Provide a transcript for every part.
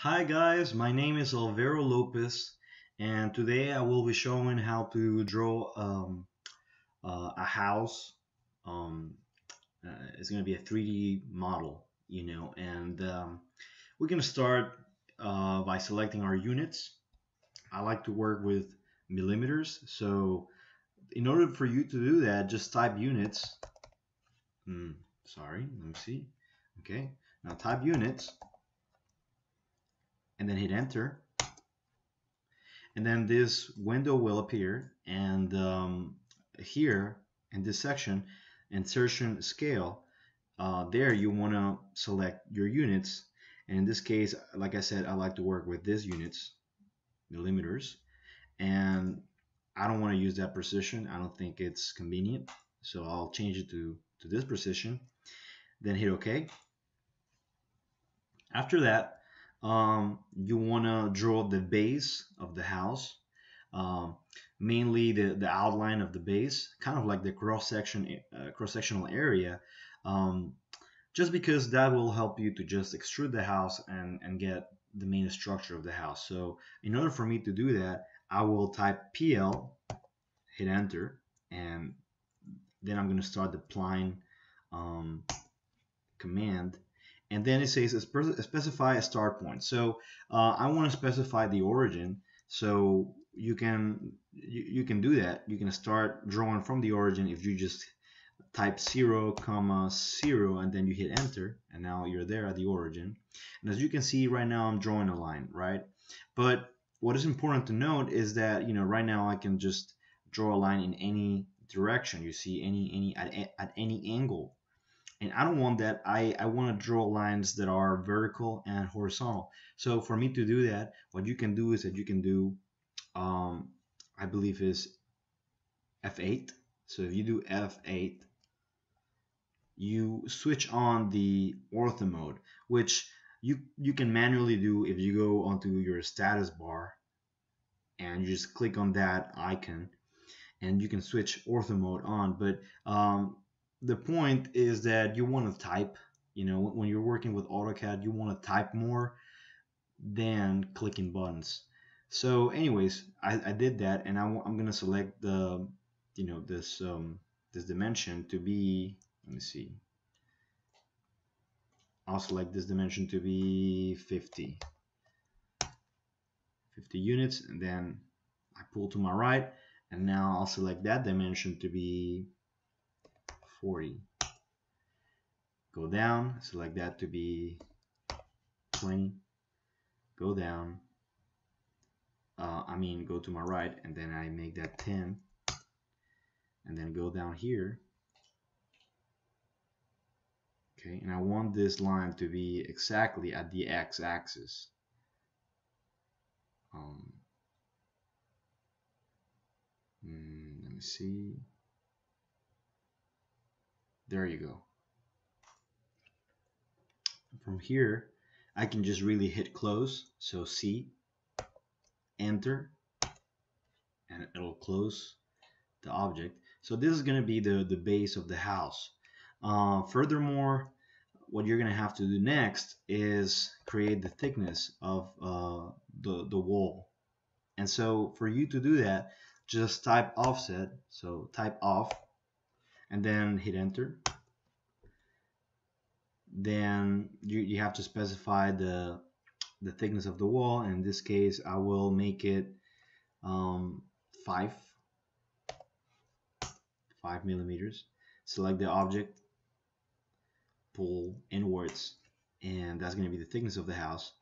Hi guys, my name is Alvaro Lopez, and today I will be showing how to draw a house. Um, it's going to be a 3D model, and we're going to start by selecting our units. I like to work with millimeters, so in order for you to do that, just type units. Sorry, let me see. Okay, now type units and then hit enter. And then this window will appear, and here in this section, insertion scale, there you want to select your units, and in this case, like I said, I like to work with these units, millimeters, and I don't want to use that precision. I don't think it's convenient, so I'll change it to this precision, then hit OK. After that, you want to draw the base of the house, um, mainly the outline of the base, kind of like the cross-sectional area, um, just because that will help you to just extrude the house and get the main structure of the house. So in order for me to do that, I will type PL, hit enter, and then I'm going to start the applying um, command, and then it says specify a start point. So I want to specify the origin, so you can do that. You can start drawing from the origin if you just type 0, 0, and then you hit enter, and now you're there at the origin. And as you can see right now, I'm drawing a line, right? But what is important to note is that right now I can just draw a line in any direction. You see, any at any angle, and I don't want that. I want to draw lines that are vertical and horizontal. So for me to do that, what you can do is that you can do, I believe is F8. So if you do F8, you switch on the ortho mode, which you can manually do if you go onto your status bar and you just click on that icon, and you can switch ortho mode on. But the point is that you want to type. When you're working with AutoCAD, you want to type more than clicking buttons. So anyways, I did that, and I'm gonna select the this dimension to be, let me see, I'll select this dimension to be 50 units, and then I pull to my right, and now I'll select that dimension to be 40. Go down, select that to be 20. Go down, go to my right, and then I make that 10, and then go down here. Okay, and I want this line to be exactly at the x-axis. Let me see. There you go. From here, I can just really hit close. So C, enter, and it'll close the object. So this is going to be the base of the house. Furthermore, what you're going to have to do next is create the thickness of the wall. And so for you to do that, just type offset. So type off and then hit enter. Then you have to specify the thickness of the wall. In this case, I will make it 5 millimeters. Select the object, pull inwards, and that's going to be the thickness of the house.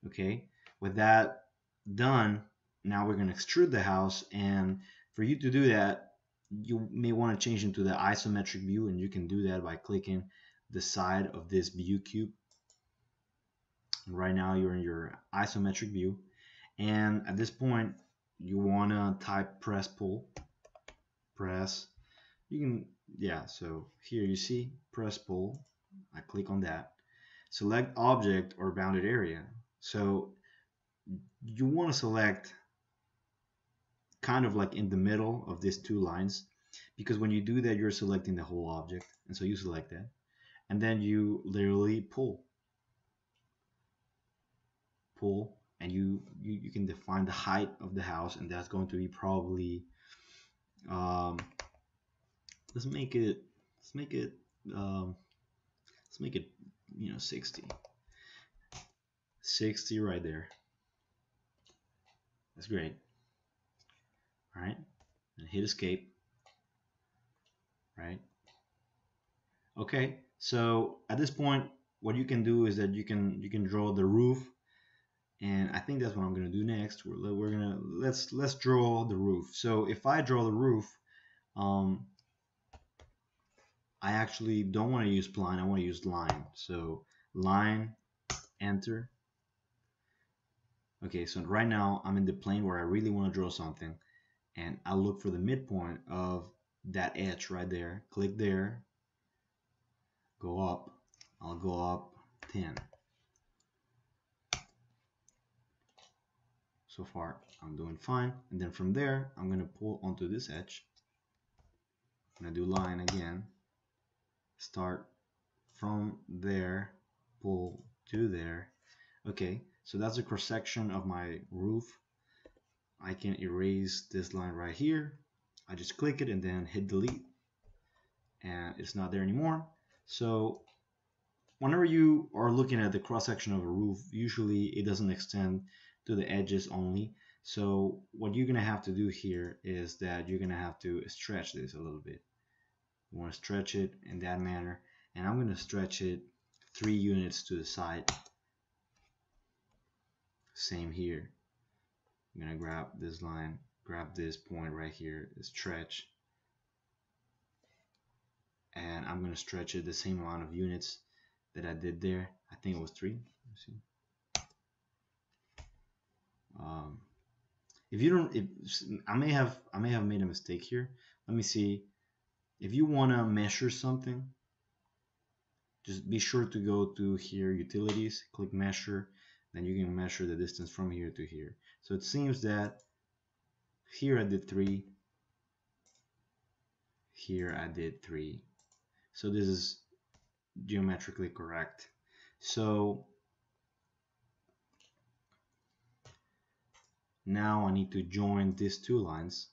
Okay, with that done, now we're going to extrude the house, and for you to do that, you may want to change into the isometric view, and you can do that by clicking the side of this view cube. And right now you're in your isometric view, and at this point you want to type press pull, press. You can, yeah, so here you see press pull. I click on that, select object or bounded area. So you want to select kind of like in the middle of these two lines, because when you do that, you're selecting the whole object. And so you select that, and then you literally pull pull, and you can define the height of the house, and that's going to be probably um, let's make it let's make it um, let's make it 60 right there. That's great. All right, and hit escape. Right. Okay, so at this point, what you can do is that you can draw the roof, and I think that's what I'm gonna do next. We're gonna let's draw the roof. So if I draw the roof, um, I actually don't want to use spline. I want to use line. So line, enter. Okay, so right now I'm in the plane where I really want to draw something, and I look for the midpoint of that edge right there. Click there, go up. I'll go up 10. So far, I'm doing fine. And then from there, I'm going to pull onto this edge. I'm going to do line again. Start from there, pull to there. Okay, so that's a cross section of my roof. I can erase this line right here. I just click it and then hit delete. And it's not there anymore. So whenever you are looking at the cross section of a roof, usually it doesn't extend to the edges only. So what you're going to have to do here is that you're going to have to stretch this a little bit. You want to stretch it in that manner, and I'm going to stretch it 3 units to the side. Same here. I'm going to grab this line, grab this point right here, stretch, and I'm going to stretch it the same amount of units that I did there. I think it was 3. Let's see. If you don't, I may have made a mistake here. Let me see. If you want to measure something, just be sure to go to here, utilities, click measure, then you can measure the distance from here to here. So it seems that here I did 3, here I did 3. So this is geometrically correct. So now I need to join these 2 lines.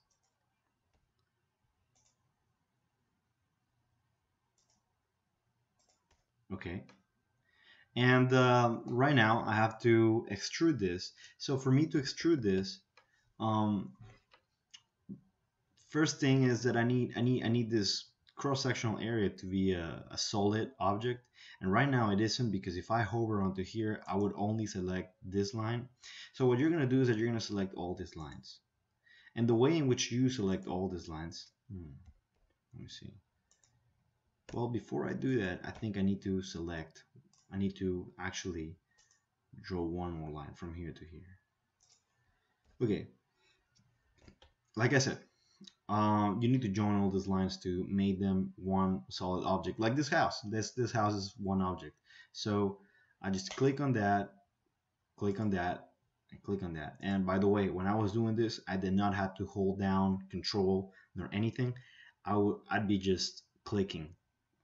Okay. And right now I have to extrude this. So for me to extrude this, first thing is that I need this cross-sectional area to be a solid object, and right now it isn't, because if I hover onto here, I would only select this line. So what you're going to do is that you're going to select all these lines, and the way in which you select all these lines, let me see. Well, before I do that, I think I need to actually draw one more line from here to here. Okay, like I said, you need to join all these lines to make them one solid object, like this house. This house is one object. So I just click on that, click on that, and click on that. And by the way, when I was doing this, I did not have to hold down Control nor anything. I'd be just clicking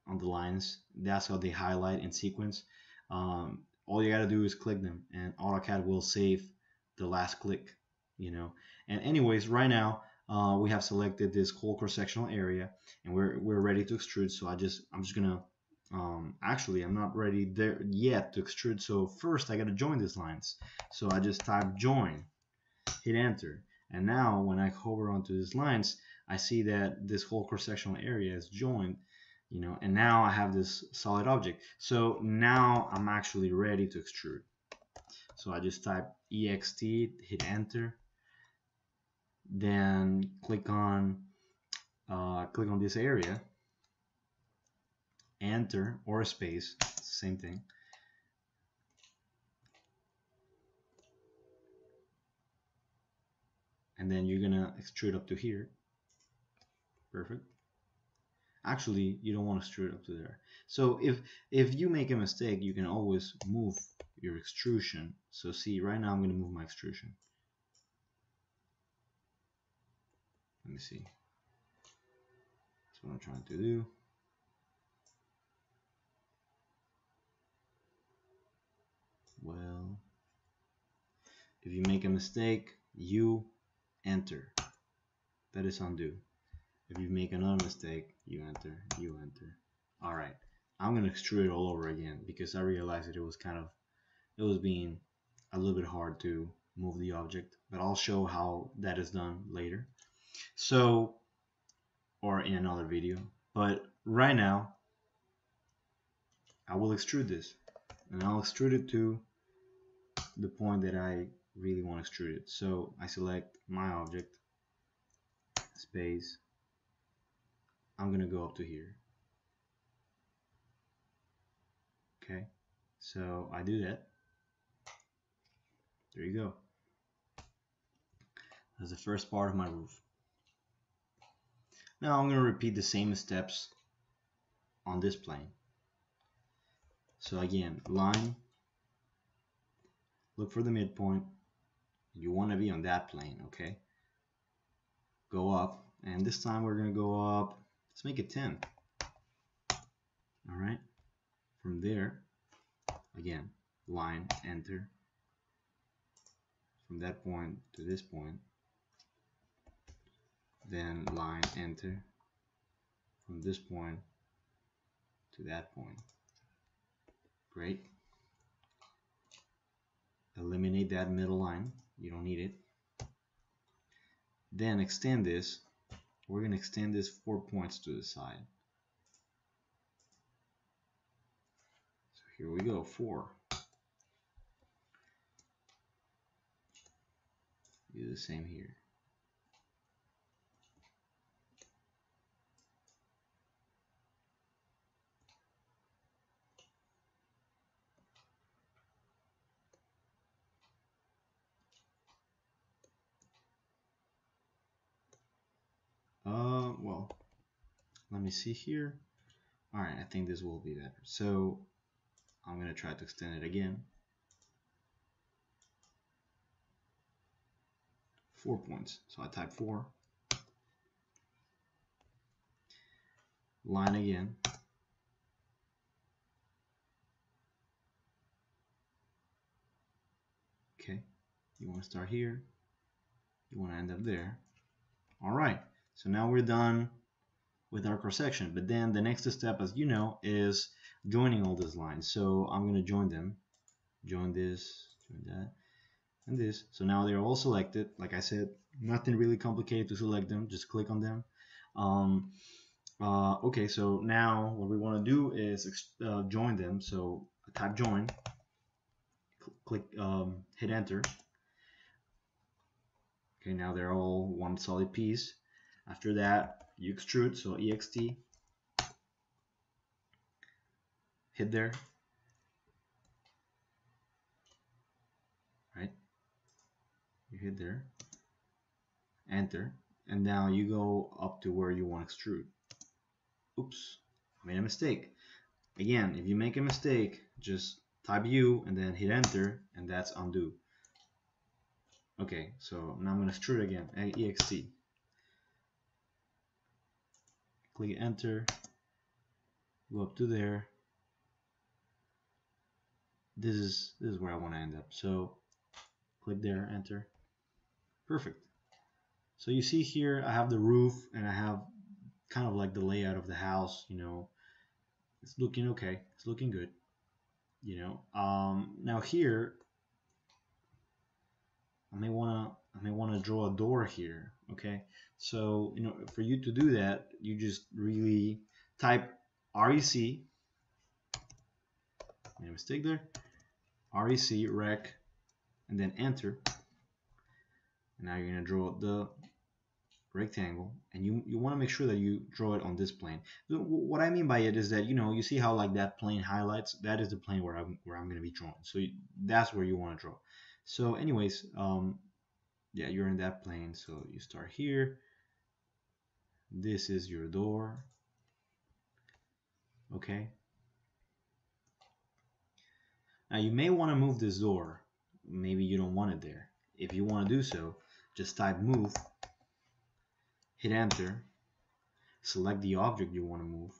on the lines. That's how they highlight in sequence. All you gotta do is click them, and AutoCAD will save the last click. And anyways, right now we have selected this whole cross-sectional area, and we're ready to extrude. So I'm just gonna actually, I'm not ready there yet to extrude. So first I gotta join these lines. So I just type join, hit enter, and now when I hover onto these lines, I see that this whole cross-sectional area is joined. And now I have this solid object. So now I'm actually ready to extrude. So I just type ext, hit enter, then click on this area, enter or space, same thing. And then you're gonna extrude up to here. Perfect. Actually, you don't want to extrude up to there. So if you make a mistake, you can always move your extrusion. So see, right now I'm going to move my extrusion. Let me see. That's what I'm trying to do. Well, If you make a mistake, you enter. That is undo. If you make another mistake, you enter, you enter. All right, I'm gonna extrude it all over again because I realized that it was being a little bit hard to move the object, but I'll show how that is done later. So, or in another video, but right now, I will extrude this, and I'll extrude it to the point that I really want to extrude it. So I select my object, space, I'm gonna go up to here. Okay, so I do that. There you go. That's the first part of my roof. Now I'm gonna repeat the same steps on this plane. So again, line, look for the midpoint. You want to be on that plane, okay? Go up, and this time we're gonna go up. Let's make it 10. All right. From there, again, line, enter. From that point to this point, then line, enter. From this point to that point. Great. Eliminate that middle line. You don't need it. Then extend this. We're going to extend this 4 points to the side. So here we go, 4. Do the same here. Well, let me see here. All right, I think this will be better. So I'm going to try to extend it again. 4 points. So I type 4. Line again. Okay, you want to start here. You want to end up there. All right, so now we're done with our cross section. But then the next step, as you know, is joining all these lines. So I'm going to join them. Join this, join that, and this. So now they're all selected. Like I said, nothing really complicated to select them. Just click on them. Okay, so now what we want to do is join them. So type join. Click, hit enter. Okay, now they're all one solid piece. After that, you extrude, so ext, hit there, right? You hit there, enter, and now you go up to where you want to extrude. Oops, I made a mistake. Again, if you make a mistake, just type U and then hit enter, and that's undo. Okay, so now I'm going to extrude again, ext. Click enter, go up to there. This is where I want to end up. So click there, enter. Perfect. So you see here I have the roof and I have kind of like the layout of the house, you know. It's looking okay. It's looking good. You know. Now here I may wanna draw a door here. Okay. So you know, for you to do that, you just really type REC. Made a mistake there. REC rec, and then enter. And now you're gonna draw the rectangle, and you want to make sure that you draw it on this plane. So what I mean by it is that, you know, you see how like that plane highlights, that is the plane where I'm going to be drawing. So that's where you want to draw. So anyways, yeah, you're in that plane, so you start here. This is your door. Okay, now you may want to move this door. Maybe you don't want it there. If you want to do so, just type move, hit enter, select the object you want to move.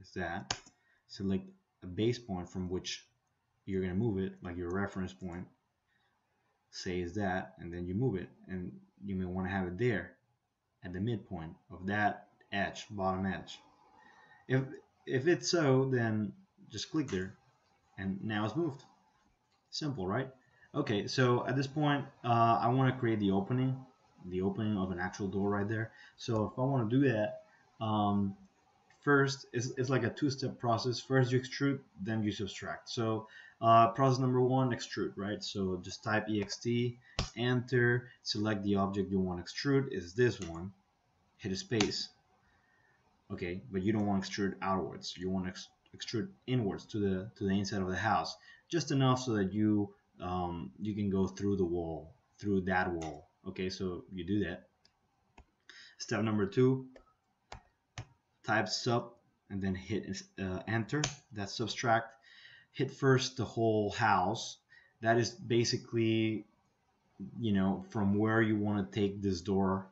It's that. Select a base point from which you're going to move it, like your reference point. says that, and then you move it, and you may want to have it there at the midpoint of that edge, bottom edge. If if it's so, then just click there, and now it's moved. Simple, right? Okay, so at this point, I want to create the opening of an actual door right there. So if I want to do that, first it's like a two-step process. First you extrude, then you subtract. So process number one, extrude, right? So just type ext, enter, select the object you want to extrude. Is this one? Hit a space. Okay, but you don't want to extrude outwards. You want to extrude inwards to the inside of the house, just enough so that you can go through the wall, through that wall. Okay, so you do that. Step number two, type sub and then hit enter. That's subtract. Hit first the whole house. That is basically, from where you want to take this door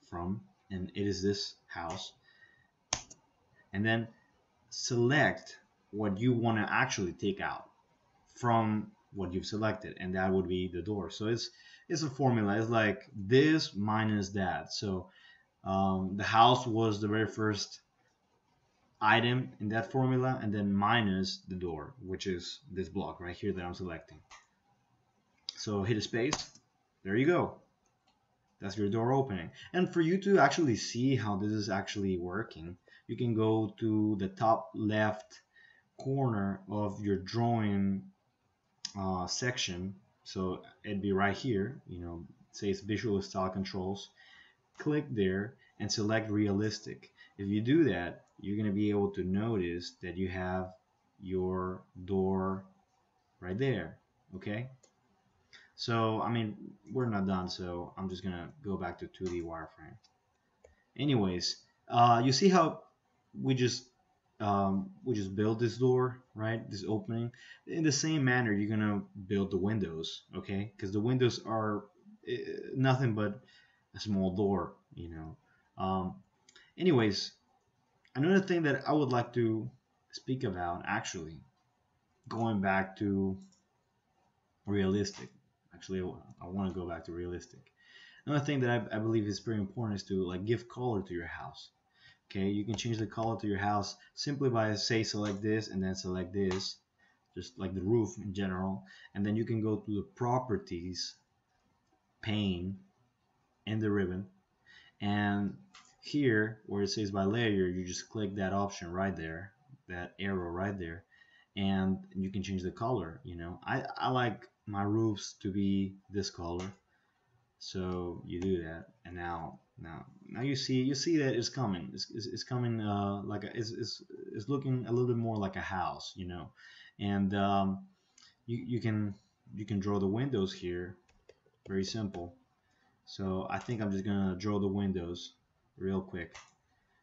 from, and it is this house. And then select what you want to actually take out from what you've selected, and that would be the door. So it's a formula. It's like this minus that. So the house was the very first item in that formula, and then minus the door, which is this block right here that I'm selecting. So hit a space. There you go. That's your door opening. And for you to actually see how this is actually working, you can go to the top left corner of your drawing section. So it'd be right here, it says visual style controls. Click there and select realistic. If you do that, you're going to be able to notice that you have your door right there. Okay, so I mean, we're not done, so I'm just gonna go back to 2D wireframe. Anyways, you see how we just build this door, right? This opening. In the same manner, you're gonna build the windows, okay? Because the windows are nothing but a small door, Anyways, another thing that I would like to speak about, actually, going back to realistic. Actually, I want to go back to realistic. Another thing that I believe is very important is to like give color to your house. Okay, you can change the color to your house simply by select this and then select this, just like the roof in general, and then you can go to the properties pane in the ribbon, and here where it says by layer, you just click that option right there, that arrow right there, and you can change the color. I like my roofs to be this color, so you do that, and now you see that it's coming. It's coming like it's looking a little bit more like a house, and you can draw the windows here. Very simple. So I think I'm just gonna draw the windows real quick.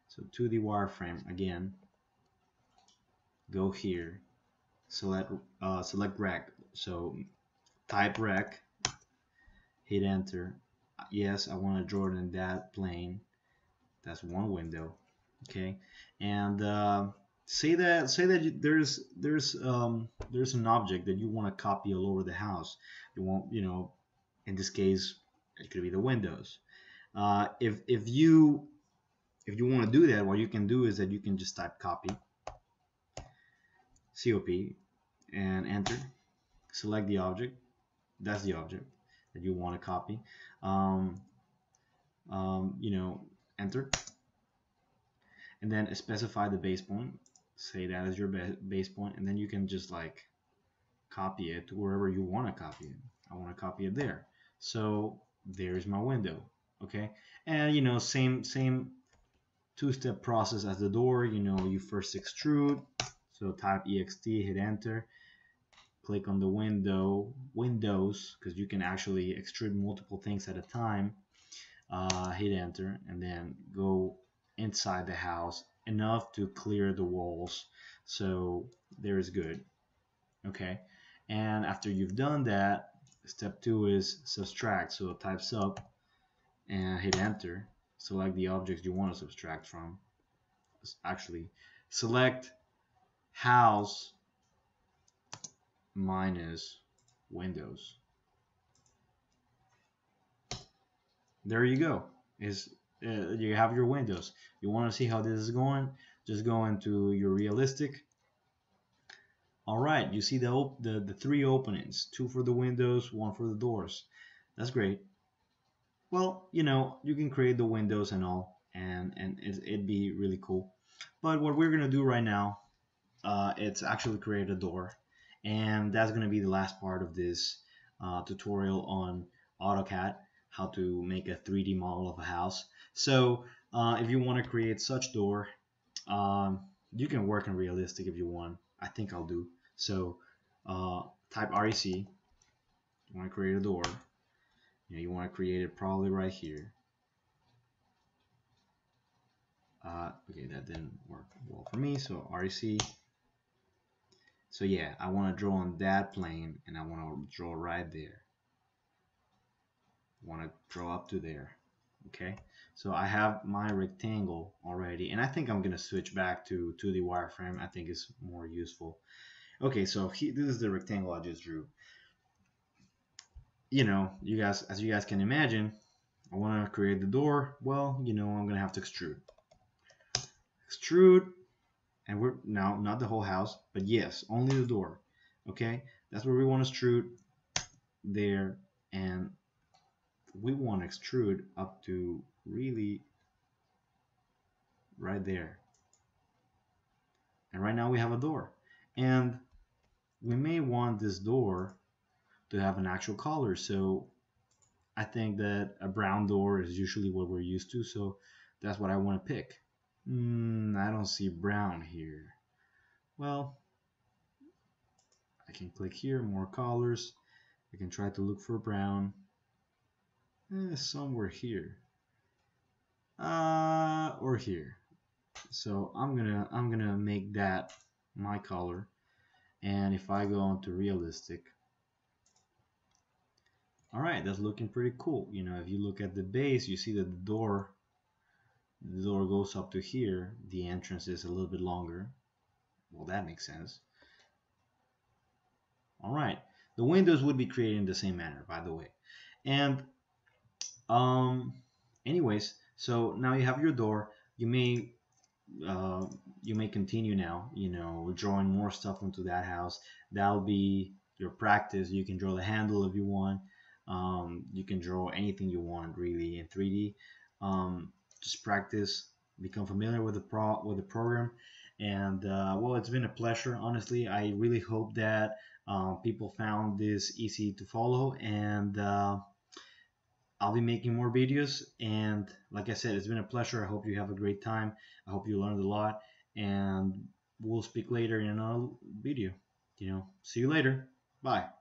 So 2D wireframe again. Go here. Select rec. So type rec. Hit enter. Yes, I want to draw it in that plane. That's one window. Okay, and say that there's an object that you want to copy all over the house. You want, in this case, it could be the windows. If you want to do that, what you can do is that you can just type copy, COP, and enter. Select the object. That's the object that you want to copy. Enter, and then specify the base point. Say that as your base point, and then you can just like copy it to wherever you want to copy it. I want to copy it there. So there's my window. Okay, and same two-step process as the door. You first extrude. So type ext, hit enter, click on the windows, because you can actually extrude multiple things at a time. Hit enter, and then go inside the house enough to clear the walls. So there is good. Okay, and after you've done that, step 2 is subtract. So type sub and hit enter. Select the objects you want to subtract from. Actually, select house minus windows. There you go. Is You have your windows. You want to see how this is going? Just go into your realistic. All right, you see the three openings, two for the windows, one for the doors. That's great. Well, you can create the windows and all, and it'd be really cool. But what we're gonna do right now, it's actually create a door, and that's gonna be the last part of this tutorial on AutoCAD, how to make a 3D model of a house. So if you want to create such door, you can work in realistic if you want. I think I'll do. So type REC. You want to create a door. You want to create it probably right here. Okay, that didn't work well for me. So REC. So yeah, I want to draw on that plane, and I want to draw right there. I want to draw up to there. Okay, so I have my rectangle already, and I think I'm gonna switch back to 2D wireframe. I think it's more useful. Okay, so this is the rectangle I just drew. You guys, as you guys can imagine, I want to create the door. Well, I'm gonna have to extrude, and we're now not the whole house, but yes, only the door. Okay, that's where we want to extrude there, and we want to extrude up to really right there. And right now we have a door, and we may want this door to have an actual color. So I think that a brown door is usually what we're used to, so that's what I want to pick. I don't see brown here. Well, I can click here, more colors. I can try to look for brown. Somewhere here. Or here. So I'm gonna make that my color. And if I go on to realistic, all right, that's looking pretty cool. If you look at the base, you see that the door goes up to here. The entrance is a little bit longer. Well, that makes sense. All right, the windows would be created in the same manner, by the way. And um, anyways, so now you have your door. Uh, you may continue now, drawing more stuff into that house. That'll be your practice. You can draw the handle if you want. You can draw anything you want really in 3D. Just practice, become familiar with the program, and well, it's been a pleasure. Honestly, I really hope that people found this easy to follow, and I'll be making more videos. And like I said, it's been a pleasure. I hope you have a great time. I hope you learned a lot, and we'll speak later in another video. See you later. Bye.